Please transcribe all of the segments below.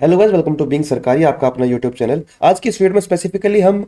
Hello guys, welcome to being Sarkari, आपका अपना YouTube channel. आज की इस वीडियो में स्पेसिफिकली हम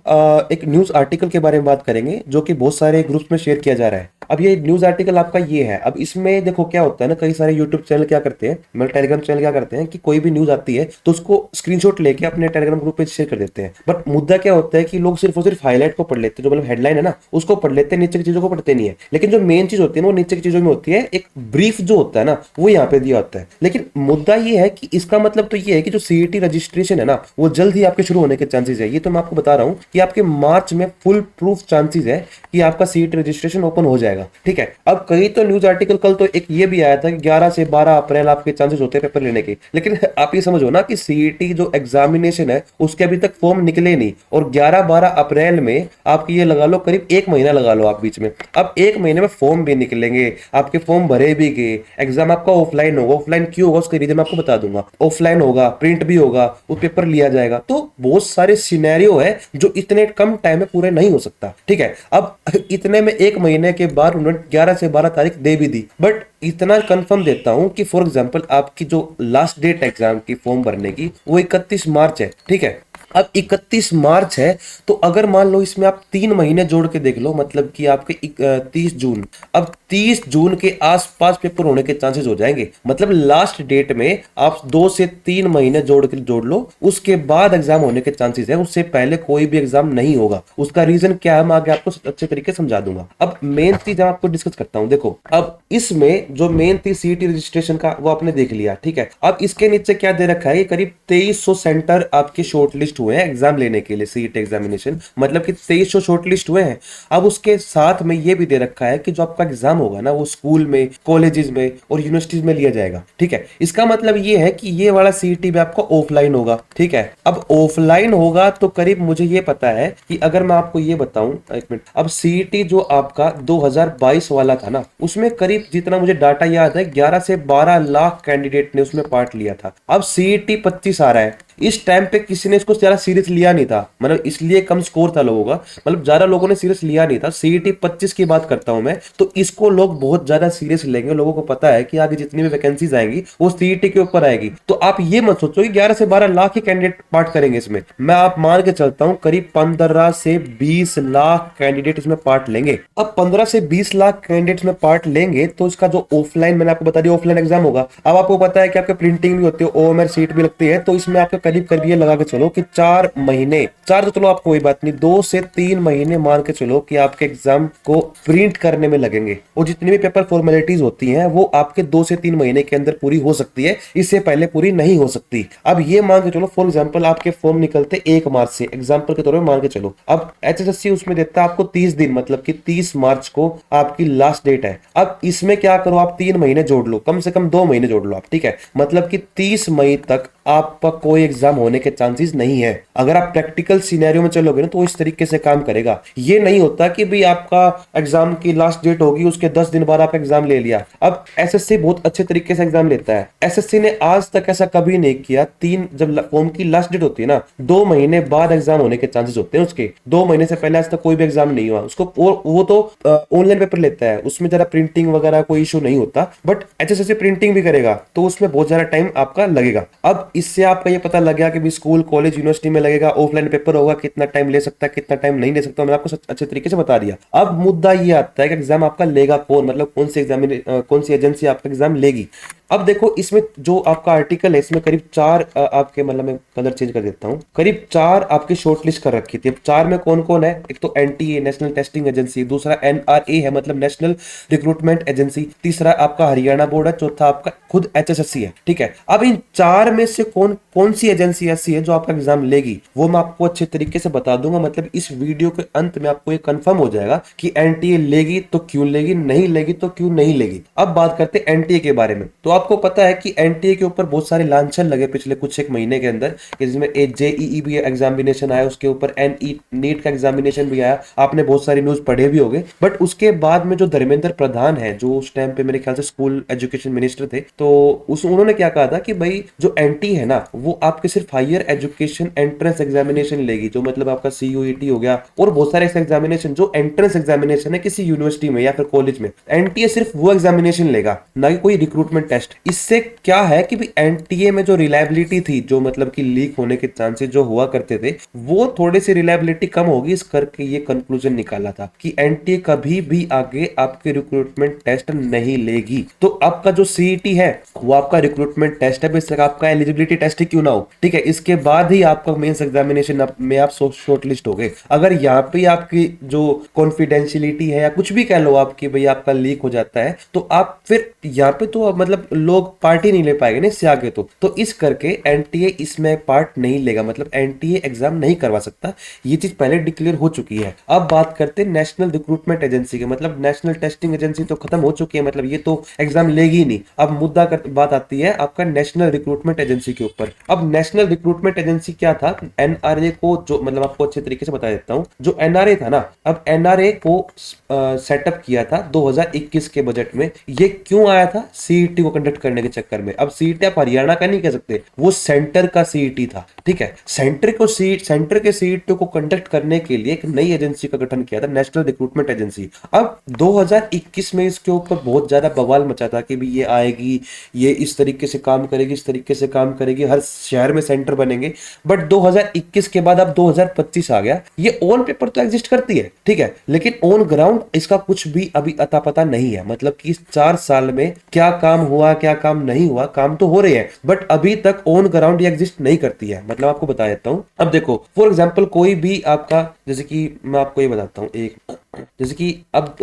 एक न्यूज़ आर्टिकल के बारे में बात करेंगे जो कि बहुत सारे ग्रुप्स में शेयर किया जा रहा है। अब ये न्यूज़ आर्टिकल आपका ये है। अब इसमें देखो क्या होता है ना, कई सारे यूट्यूब चैनल क्या करते हैं, मतलब टेलीग्राम चैनल क्या करते हैं कि कोई भी न्यूज़ आती है तो उसको स्क्रीनशॉट लेके अपने टेलीग्राम ग्रुप पे शेयर कर देते हैं। बट मुद्दा क्या होता है कि लोग सिर्फ और सिर्फ हाईलाइट को पढ़ लेते हैं, जो मतलब हेडलाइन है ना उसको पढ़ लेते हैं, नीचे की चीज़ों को पढ़ते नहीं है। लेकिन जो मेन चीज़ होती है ना वो नीचे की चीज़ों में होती है। एक ब्रीफ जो होता है ना वो यहाँ पे दिया होता है। लेकिन मुद्दा ये है कि इसका मतलब तो ये है कि जो सीईटी रजिस्ट्रेशन है ना वो जल्द ही आपके शुरू होने के चांसेस है। ये तो मैं आपको बता रहा हूँ कि आपके मार्च में फुल प्रूफ चांसेस है कि आपका सीईटी रजिस्ट्रेशन ओपन हो जाएगा। ठीक है। अब कई तो न्यूज आर्टिकल, कल तो एक ये भी आया था कि 11 से 12 अप्रैल आपके चांसेस होते हैं पेपर लेने के। लेकिन आप ये समझो ना कि सीईटी जो एग्जामिनेशन है उसके अभी तक फॉर्म निकले नहीं, और 11-12 अप्रैल में आपकी ये लगा लो करीब एक महीना लगा लो आप बीच में। अब एक महीने में फॉर्म भी निकलेंगे, आपके फॉर्म भरे भी गए, एग्जाम आपका ऑफलाइन होगा। ऑफलाइन क्यों होगा उसका रीजन मैं आपको बता दूंगा। ऑफलाइन होगा, प्रिंट भी होगा, वो पेपर लिया जाएगा। तो बहुत सारे सिनेरियो है जो इतने कम टाइम में पूरे नहीं हो सकता। ठीक है। अब इतने में एक महीने के बाद उन्होंने 11 से 12 तारीख दे भी दी। बट इतना कंफर्म देता हूं कि फॉर एग्जांपल आपकी जो लास्ट डेट एग्जाम की फॉर्म भरने की वो 31 मार्च है। ठीक है। अब 31 मार्च है तो अगर मान लो इसमें आप 3 महीने जोड़ के देख लो, मतलब कि आपके 30 जून, अब 30 जून के आसपास पेपर होने के चांसेस हो जाएंगे। मतलब लास्ट डेट में आप 2 से 3 महीने जोड़ लो, उसके बाद एग्जाम होने के चांसेस है। उससे पहले कोई भी एग्जाम नहीं होगा। उसका रीजन क्या है मैं आगे आपको अच्छे तरीके से समझा दूंगा। अब मेन चीज मैं आपको डिस्कस करता हूं। देखो अब इसमें जो मेन थी सीईटी रजिस्ट्रेशन का वो आपने देख लिया। ठीक है। अब इसके नीचे क्या दे रखा है, ये करीब 2300 सेंटर आपके शॉर्टलिस्ट हुए हैं एग्जाम लेने के लिए सीईटी एग्जामिनेशन, मतलब कि 2300 शॉर्टलिस्ट हुए हैं। अब उसके साथ में ये भी दे रखा है कि जो आपका एग्जाम होगा ना वो स्कूल में, कॉलेजेस में और यूनिवर्सिटीज में लिया जाएगा। ठीक है। इसका मतलब ये है कि ये वाला सीईटी भी आपका ऑफलाइन होगा। ठीक है। अब ऑफलाइन होगा तो करीब मुझे ये पता है कि अगर मैं आपको ये बताऊं, एक मिनट, अब सीईटी जो आपका 2022 वाला था ना उसमें करीब जितना मुझे डाटा याद है 11 से 12 लाख कैंडिडेट ने उसमें पार्ट लिया था। अब सीईटी 25 आ रहा है। इस टाइम पे किसी ने इसको ज्यादा सीरियस लिया नहीं था, मतलब इसलिए कम स्कोर था लोगों का, मतलब ज्यादा लोगों ने सीरियस लिया नहीं था। सीईटी 25 की बात करता हूं मैं, तो इसको लोग बहुत ज्यादा सीरियस लेंगे। लोगों को पता है कि आगे जितनी भी वैकेंसीज आएंगी वो सीईटी के ऊपर आएगी। तो आप ये मत सोचो कि 11 से 12 लाख ही कैंडिडेट पार्ट करेंगे इसमें। मैं आप मान के चलता हूं करीब 15 से 20 लाख कैंडिडेट इसमें पार्ट लेंगे। अब 15 से 20 लाख कैंडिडेट में पार्ट लेंगे तो इसका जो ऑफलाइन, मैंने आपको बता दिया ऑफलाइन एग्जाम होगा। अब आपको पता है कि आपके प्रिंटिंग भी होती है, ओएमआर सीट भी लगती है, तो इसमें आपके करीब करीब ये लगा के चलो कि 4 महीने, 4 तो चलो आपको कोई बात नहीं, 2 से 3 महीने मान के चलो कि आपके एग्जाम को प्रिंट करने में लगेंगे। और जितनी भी पेपर फॉर्मेलिटीज होती हैं वो आपके 2 से 3 महीने के अंदर पूरी हो सकती है, इससे पहले पूरी नहीं हो सकती। अब ये मान के चलो फॉर एग्जाम्पल आपके फॉर्म निकलते 1 मार्च से, एग्जाम्पल के तौर पर मान के चलो। अब एचएसएससी उसमें देता है आपको 30 दिन, मतलब कि 30 मार्च को आपकी लास्ट डेट है। अब इसमें क्या करो, आप 3 महीने जोड़ लो, कम से कम 2 महीने जोड़ लो आप। ठीक है। मतलब कि 30 मई तक आपका कोई एग्जाम होने के चांसेस नहीं है। अगर आप प्रैक्टिकल सिनेरियो में चलोगे ना तो इस तरीके से काम करेगा। ये नहीं होता कि भाई आपका एग्जाम की लास्ट डेट होगी उसके 10 दिन बाद आप एग्जाम ले लिया। अब एसएससी बहुत अच्छे तरीके से एग्जाम लेता है। एसएससी ने आज तक ऐसा कभी नहीं किया। जब फॉर्म की लास्ट डेट होती है ना 2 महीने बाद एग्जाम होने के चांसेस होते हैं उसके। 2 महीने से पहले आज तक कोई भी एग्जाम नहीं हुआ उसको। वो तो ऑनलाइन पेपर लेता है, उसमें जरा प्रिंटिंग वगैरह कोई इशू नहीं होता। बट एचएसएससी प्रिंटिंग भी करेगा तो उसमें बहुत ज्यादा टाइम आपका लगेगा। अब इससे आपका ये पता लग गया कि भी स्कूल, कॉलेज, यूनिवर्सिटी में लगेगा, ऑफलाइन पेपर होगा, कितना टाइम ले सकता है, कितना टाइम नहीं ले सकता, मैंने आपको अच्छे तरीके से बता दिया। अब मुद्दा ये आता है कि एग्जाम आपका लेगा कौन, मतलब कौन सी एजेंसी आपका एग्जाम लेगी। अब देखो इसमें जो आपका आर्टिकल है इसमें करीब 4 आपके, मतलब मैं कलर चेंज कर देता हूं, करीब 4 आपकी शॉर्टलिस्ट कर रखी थी। अब 4 में कौन कौन है, एक तो एनटीए नेशनल टेस्टिंग एजेंसी, दूसरा एनआरए है मतलब नेशनल रिक्रूटमेंट एजेंसी, तीसरा आपका हरियाणा बोर्ड है, चौथा आपका खुद एचएसएससी है। ठीक है। अब इन 4 में से कौन कौन सी एजेंसी ऐसी है जो आपका एग्जाम लेगी वो मैं आपको अच्छे तरीके से बता दूंगा। मतलब इस वीडियो के अंत में आपको ये कंफर्म हो जाएगा कि एनटीए लेगी तो क्यों लेगी, नहीं लेगी तो क्यों नहीं लेगी। अब बात करते हैं एनटीए के बारे में। तो आपको पता है कि एनटीए के ऊपर बहुत सारे लांछन लगे पिछले कुछ एक महीने के अंदर, जिसमें जेईई भी एग्जामिनेशन आया, उसके ऊपर एनई नीट का एग्जामिनेशन भी आया। आपने बहुत सारी न्यूज पढ़े भी होंगे। बट उसके बाद में जो धर्मेंद्र प्रधान है, जो उस टाइम पे मेरे ख्याल से स्कूल एजुकेशन मिनिस्टर थे, तो उन्होंने क्या कहा था कि भाई जो एनटी है ना वो आपके सिर्फ हायर एजुकेशन एंट्रेंस एग्जामिनेशन लेगी, जो मतलब आपका सीयूईटी हो गया और बहुत सारे ऐसे एग्जामिनेशन जो एंट्रेंस एग्जामिनेशन है किसी यूनिवर्सिटी में या फिर कॉलेज में, एनटीए सिर्फ वो एग्जामिनेशन लेगा, ना कि कोई रिक्रूटमेंट टेस्ट टेस्ट। इससे क्या है कि भी एनटीए में जो रिलायबिलिटी थी, जो मतलब कि लीक होने के चांसेस जो हुआ करते थे, वो थोड़ी सी रिलायबिलिटी कम होगी, इस करके ये कंक्लूजन निकाला था कि एनटीए कभी भी आगे आपके रिक्रूटमेंट टेस्ट नहीं लेगी। तो आपका जो सीईटी है वो आपका रिक्रूटमेंट टेस्ट है, बेशक आपका एलिजिबिलिटी टेस्ट ही क्यों ना हो, ठीक है, इसके बाद ही आपका मेंस एग्जामिनेशन में आप शॉर्ट लिस्ट हो गए। अगर यहाँ पे आपकी जो कॉन्फिडेंशियलिटी है या कुछ भी कह लो आपकी भाई आपका लीक हो जाता है, तो आप फिर यहाँ पे तो मतलब लोग पार्टी नहीं ले पाएंगे ना इससे आगे। तो इस करके एनटीए इसमें पार्ट नहीं लेगा, मतलब एनटीए एग्जाम नहीं करवा सकता, ये चीज पहले डिक्लेयर हो चुकी है। अब बात करते हैं नेशनल रिक्रूटमेंट एजेंसी के, मतलब नेशनल टेस्टिंग एजेंसी तो खत्म हो चुकी है, मतलब ये तो एग्जाम लेगी ही नहीं। अब मुद्दा बात आती है आपका नेशनल रिक्रूटमेंट एजेंसी के ऊपर। अब नेशनल रिक्रूटमेंट एजेंसी क्या था, एनआरए को जो मतलब आपको अच्छे तरीके से बता देता हूं, जो एनआरए था ना, अब एनआरए को सेटअप किया था 2021 के बजट में। ये क्यों आया था, सीईटी को कंडक्ट करने के चक्कर में। अब सीईटी आप हरियाणा का नहीं कह सकते, वो सेंटर का सीईटी था, ठीक है। सेंटर के सीईटी को कंडक्ट करने के लिए एक नई एजेंसी का गठन किया था, नेशनल रिक्रूटमेंट एजेंसी। अब 2021 में इसके ऊपर बहुत ज्यादा बवाल मचा था कि भी ये आएगी, ये इस तरीके से काम करेगी, इस तरीके से काम करेगी, हर शहर में सेंटर बनेंगे। बट 2021 के बाद अब 2025 आ गया, ये ऑन पेपर तो एग्जिस्ट करती है, ठीक है, लेकिन ऑन ग्राउंड इसका कुछ भी अभी अता पता नहीं है। मतलब कि इस 4 साल में क्या काम हुआ, क्या काम नहीं हुआ, काम तो हो रहे हैं बट अभी तक ऑन ग्राउंड ये एग्जिस्ट नहीं करती है। मतलब आपको बता देता हूं, अब देखो फॉर एग्जांपल कोई भी आपका, जैसे कि मैं आपको ये बताता हूं, एक जैसे कि अब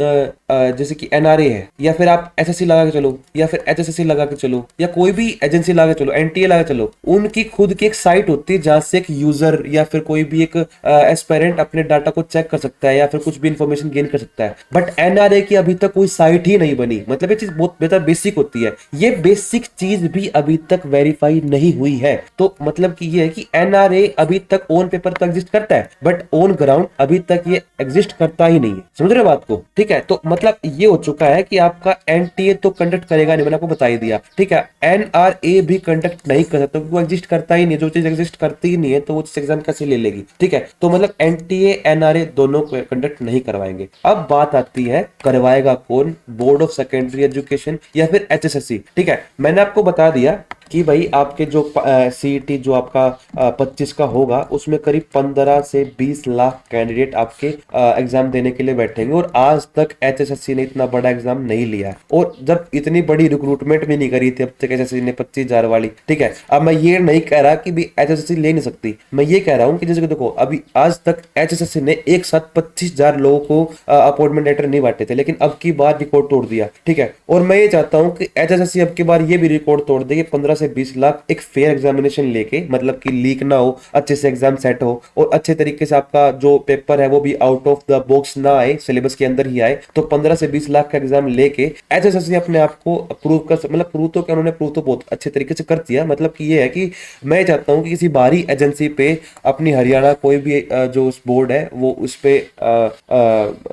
जैसे कि एनआरए है, या फिर आप एसएससी लगा के चलो, या फिर एचएसएससी लगा के चलो, या कोई भी एजेंसी लगा के चलो, एनटीए लगा के चलो, उनकी खुद की एक साइट होती है जहां से एक यूजर या फिर कोई भी एक एस्पायरेंट अपने डाटा को चेक कर सकता है या फिर कुछ भी इंफॉर्मेशन गेन कर सकता है। बट एनआरए की अभी तक कोई साइट ही नहीं बनी। मतलब ये चीज बहुत बेहतर बेसिक होती है, ये बेसिक चीज भी अभी तक वेरीफाई नहीं हुई है। तो मतलब कि ये है कि एनआरए अभी तक ऑन पेपर तो एग्जिस्ट करता है बट ऑन ग्राउंड अभी तक ये एग्जिस्ट करता ही नहीं है। समझ रहे बात को, ठीक है। तो मतलब ये हो चुका है कि आपका एनटीए तो कंडक्ट करेगा नहीं, मैंने आपको बता ही दिया, ठीक है। एनआरए भी कंडक्ट नहीं कर सकता क्योंकि वो एग्जिस्ट करता ही नहीं, जो चीज एग्जिस्ट करती ही नहीं है तो वो एग्जाम कैसे ले लेगी, ठीक है। तो मतलब एनटीए एनआरए दोनों कंडक्ट नहीं करवाएंगे। अब बात आती है करवाएगा कौन, बोर्ड ऑफ सेकेंडरी एजुकेशन या फिर एचएसएससी, ठीक है। मैंने आपको बता दिया कि भाई आपके जो सीईटी जो आपका 25 का होगा उसमें करीब 15 से 20 लाख कैंडिडेट आपके एग्जाम देने के लिए बैठेंगे, और आज तक एचएसएससी ने इतना बड़ा एग्जाम नहीं लिया, और जब इतनी बड़ी रिक्रूटमेंट भी नहीं करी थी अब तक एचएसएससी ने 25,000 वाली, ठीक है। अब मैं ये नहीं कह रहा कि भी एचएसएससी ले नहीं सकती, मैं ये कह रहा हूँ कि जैसे कि देखो अभी आज तक एचएसएससी ने एक साथ 25,000 लोगों को अपॉइंटमेंट लेटर नहीं बांटे थे, लेकिन अब की बार रिकॉर्ड तोड़ दिया, ठीक है। और मैं ये चाहता हूँ कि एचएसएससी अब की बार ये भी रिकॉर्ड तोड़ दे कि 15 से 20 लाख एक फेयर एग्जामिनेशन लेके, मतलब कि लीक ना हो, अच्छे से एग्जाम सेट हो और अच्छे तरीके से आपका जो पेपर है वो भी आउट ऑफ द बॉक्स ना आए, सिलेबस के अंदर ही आए। तो 15 से 20 लाख का एग्जाम लेके एचएसएससी अपने आप को प्रूव कर, मतलब प्रूव तो क्या, उन्होंने प्रूव तो बहुत अच्छे तरीके से कर दिया। मतलब कि ये है कि मैं चाहता हूं कि किसी बाहरी एजेंसी पे अपनी हरियाणा कोई भी जो बोर्ड है वो उस पे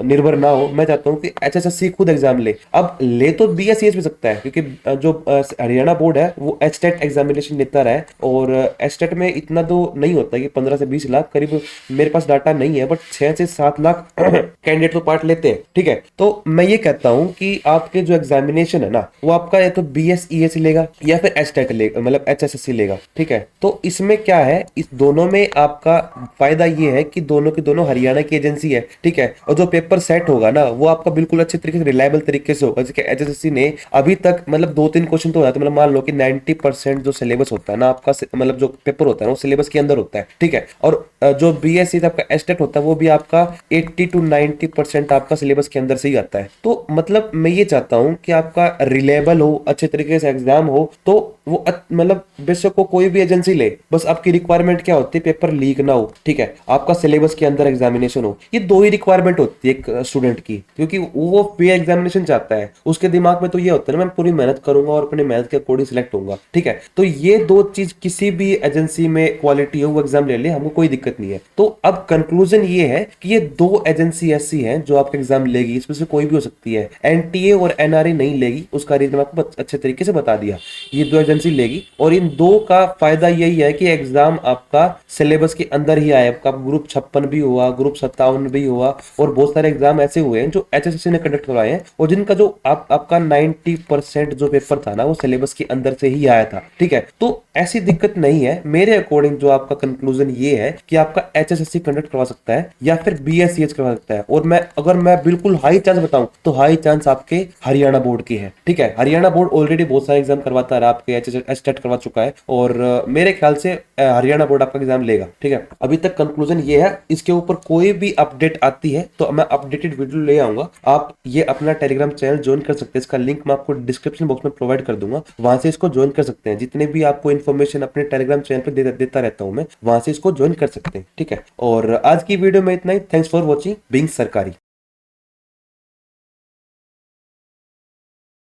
निर्भर ना हो। मैं चाहता हूं कि एचएसएससी खुद एग्जाम ले। अब ले तो बीएससीएस भी सकता है क्योंकि जो हरियाणा बोर्ड है वो एचटेट एग्जामिनेशन लेता है, और एचटेट में इतना तो नहीं होता कि 15 से 20 लाख, करीब मेरे पास डाटा नहीं है बट 6 से 7 लाख कैंडिडेट तो पार्ट लेते हैं, ठीक है। तो मैं ये कहता हूं कि आपके जो एग्जामिनेशन है ना वो आपका या तो बीएसईएस लेगा या फिर एचटेट लेगा, मतलब एचएसएससी लेगा, ठीक है। तो इसमें क्या है, इस दोनों में आपका फायदा ये है कि दोनों की दोनों हरियाणा की एजेंसी है, ठीक है। और जो पेपर सेट होगा ना वो आपका बिल्कुल अच्छे तरीके से रिलायबल तरीके से होगा। जैसे एचएसएससी ने अभी तक मतलब 2-3 क्वेश्चन तो हो जाते हैं, मतलब मान लो कि 90% जो सिलेबस होता है ना आपका, मतलब जो पेपर होता है ना वो सिलेबस के अंदर होता है, ठीक है। और जो बीएससी आपका एस्टेट होता है वो भी आपका 80 to 90% आपका सिलेबस के अंदर से ही आता है। तो मतलब मैं ये चाहता हूं कि आपका रिलेबल हो, अच्छे तरीके से एग्जाम हो, तो वो मतलब बेशक को कोई भी एजेंसी ले, बस आपकी रिक्वायरमेंट क्या होती है, पेपर लीक ना हो, ठीक है, आपका सिलेबस के अंदर एग्जामिनेशन हो। ये दो ही रिक्वायरमेंट होती है एक स्टूडेंट की, क्योंकि वो पे एग्जामिनेशन चाहता है। उसके दिमाग में तो ये होता है ना मैं पूरी मेहनत करूंगा और अपने मेहनत के अकॉर्डिंग सिलेक्ट होऊंगा। ठीक है। तो ये दो चीज किसी भी एजेंसी में क्वालिटी हो वो एग्जाम ले ले, हमको कोई दिक्कत नहीं है। तो अब कंक्लूजन ये है कि ये दो एजेंसी ऐसी हैं जो आपका एग्जाम लेगी, इसमें से कोई भी हो सकती है। एनटीए और एनआरए नहीं लेगी, उसका रीजन मैं आपको अच्छे तरीके से बता दिया। ये दो एजेंसी लेगी और इन दो का फायदा यही है कि एग्जाम आपका सिलेबस के अंदर ही आए। आपका ग्रुप 56 भी हुआ, ग्रुप 57 भी हुआ, और बहुत सारे एग्जाम ऐसे हुए हैं जो एचएसएससी ने कंडक्ट करवाए हैं और जिनका जो आपका 90% जो पेपर था ना वो सिलेबस के अंदर से ही आया था। ठीक है, तो ऐसी दिक्कत नहीं है मेरे अकॉर्डिंग। जो आपका कंक्लूजन ये है कि आपका एचएसएससी कंडक्ट करवा सकता है या फिर बीएससीएच करवा सकता है। और अगर मैं बिल्कुल हाई चांस बताऊं तो हाई चांस आपके हरियाणा बोर्ड की है। ठीक है, हरियाणा बोर्ड ऑलरेडी बहुत सारे एग्जाम करवाता रहा, आपके एचटेट करवा चुका है और मेरे ख्याल से हरियाणा बोर्ड आपका एग्जाम लेगा। ठीक है, अभी तक कंक्लूजन ये है। इसके ऊपर कोई भी अपडेट आती है तो मैं अपडेटेड वीडियो ले आऊंगा। आप ये अपना टेलीग्राम चैनल ज्वाइन कर सकते हैं, इसका लिंक मैं आपको डिस्क्रिप्शन बॉक्स में प्रोवाइड कर दूंगा, वहां से इसको ज्वाइन कर सकते हैं। जितने भी आपको इन्फॉर्मेशन अपने टेलीग्राम चैनल पर देता रहता हूं मैं, वहां से इसको ज्वाइन कर सकते हैं। ठीक है, और आज की वीडियो में इतना ही। थैंक्स फॉर वॉचिंग बीइंग सरकारी।